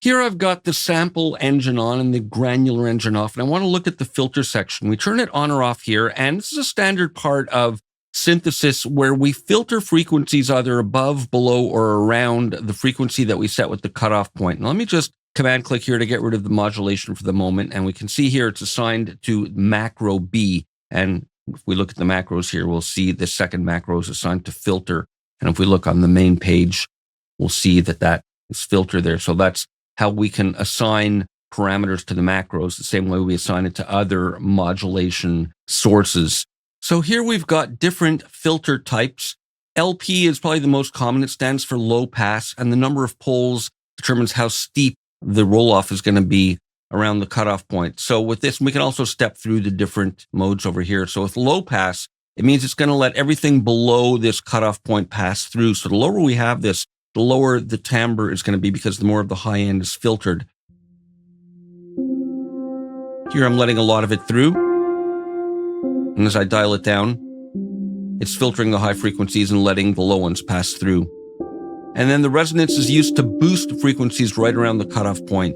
Here I've got the sample engine on and the granular engine off, and I want to look at the filter section. We turn it on or off here, and this is a standard part of synthesis where we filter frequencies either above, below, or around the frequency that we set with the cutoff point. Now, let me just command click here to get rid of the modulation for the moment, and we can see here it's assigned to macro B. And if we look at the macros here, we'll see the second macro is assigned to filter. And if we look on the main page, we'll see that that is filter there. So that's how we can assign parameters to the macros, the same way we assign it to other modulation sources. So here we've got different filter types. LP is probably the most common. It stands for low pass, and the number of poles determines how steep the roll-off is going to be around the cutoff point. So with this, we can also step through the different modes over here. So with low pass, it means it's going to let everything below this cutoff point pass through. So the lower we have this, the lower the timbre is going to be because the more of the high end is filtered. Here I'm letting a lot of it through. And as I dial it down, it's filtering the high frequencies and letting the low ones pass through. And then the resonance is used to boost frequencies right around the cutoff point.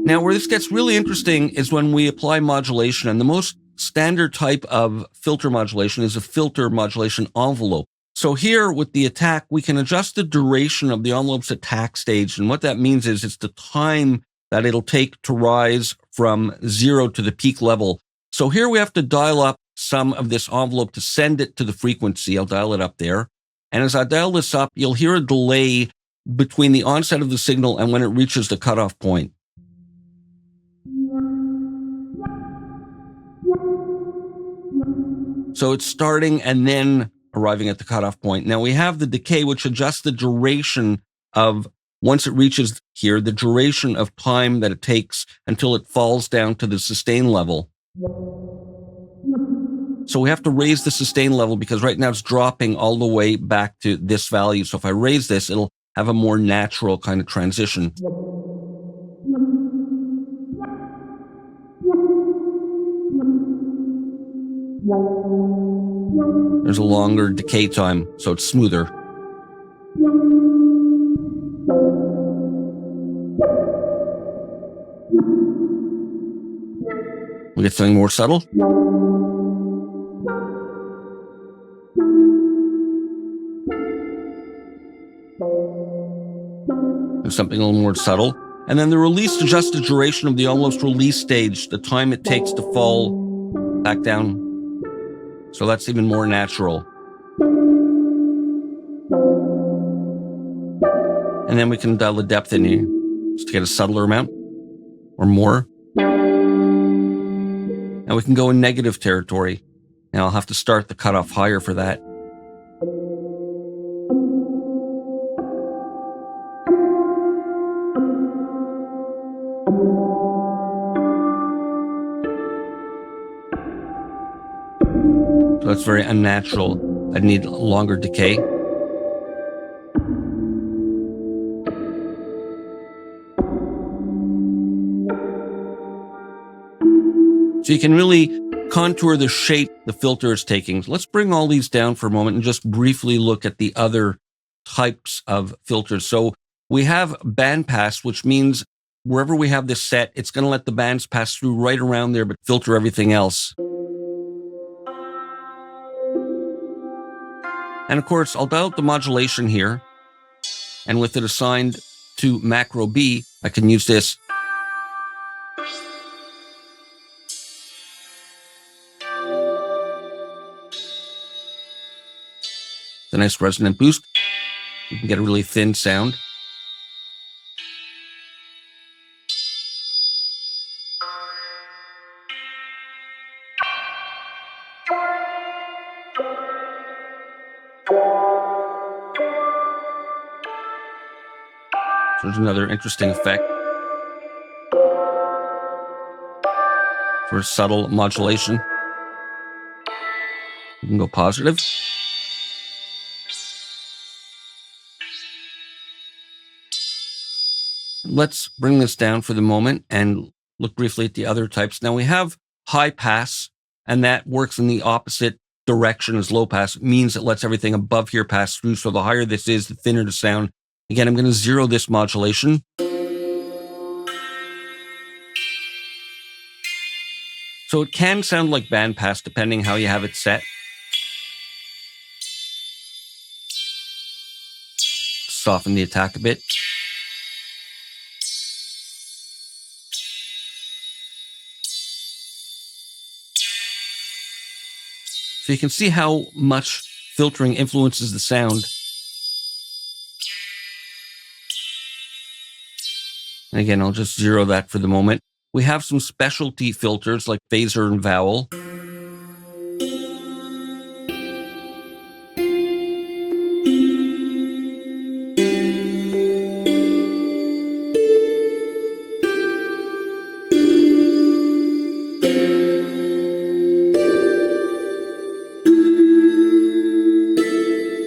Now, where this gets really interesting is when we apply modulation, and the most standard type of filter modulation is a filter modulation envelope. So here with the attack, we can adjust the duration of the envelope's attack stage. And what that means is it's the time that it'll take to rise from 0 to the peak level. So here we have to dial up some of this envelope to send it to the frequency. I'll dial it up there. And as I dial this up, you'll hear a delay between the onset of the signal and when it reaches the cutoff point. So it's starting and then arriving at the cutoff point. Now we have the decay, which adjusts the duration of, once it reaches here, the duration of time that it takes until it falls down to the sustain level. So we have to raise the sustain level because right now it's dropping all the way back to this value. So if I raise this, it'll have a more natural kind of transition. There's a longer decay time, so it's smoother. We get something more subtle. There's something a little more subtle. And then the release adjusts the duration of the envelope's release stage, the time it takes to fall back down. So that's even more natural. And then we can dial the depth in here just to get a subtler amount or more. Now we can go in negative territory. Now I'll have to start the cutoff higher for that. So that's very unnatural. I need a longer decay. So you can really contour the shape the filter is taking. Let's bring all these down for a moment and just briefly look at the other types of filters. So we have bandpass, which means wherever we have this set, it's going to let the bands pass through right around there, but filter everything else. And of course, I'll dial up the modulation here. And with it assigned to macro B, I can use this. The nice resonant boost. You can get a really thin sound. So there's another interesting effect for subtle modulation. You can go positive. Let's bring this down for the moment and look briefly at the other types. Now we have high pass, and that works in the opposite direction as low pass. It means it lets everything above here pass through. So the higher this is, the thinner the sound. Again, I'm going to zero this modulation. So it can sound like bandpass depending how you have it set. Soften the attack a bit. So you can see how much filtering influences the sound. And again, I'll just zero that for the moment. We have some specialty filters like phaser and vowel.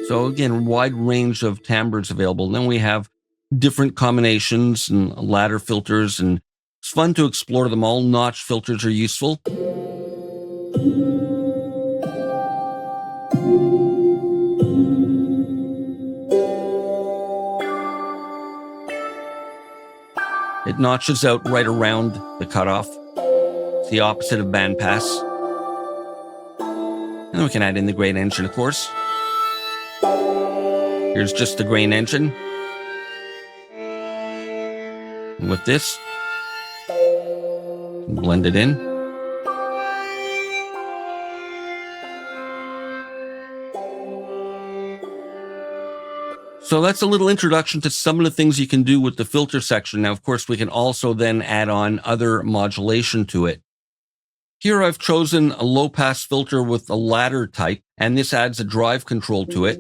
So again, wide range of timbres available. And then we have different combinations and ladder filters, and it's fun to explore them all. Notch filters are useful. It notches out right around the cutoff. It's the opposite of bandpass. And then we can add in the grain engine, of course. Here's just the grain engine. And with this, blend it in. So that's a little introduction to some of the things you can do with the filter section. Now, of course, we can also then add on other modulation to it. Here I've chosen a low-pass filter with a ladder type, and this adds a drive control to it.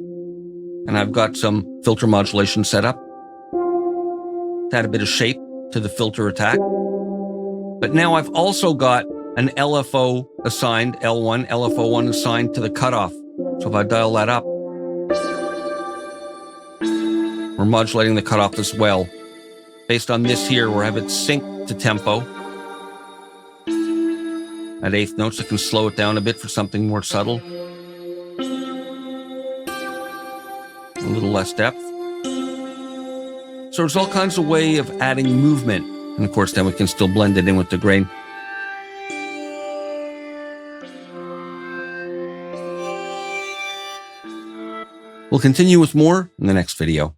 And I've got some filter modulation set up to add a bit of shape to the filter attack. But now I've also got an LFO assigned, L1, LFO1 assigned to the cutoff. So if I dial that up, we're modulating the cutoff as well. Based on this here, where I have it synced to tempo. At eighth notes, I can slow it down a bit for something more subtle. A little less depth. So there's all kinds of way of adding movement. And of course, then we can still blend it in with the grain. We'll continue with more in the next video.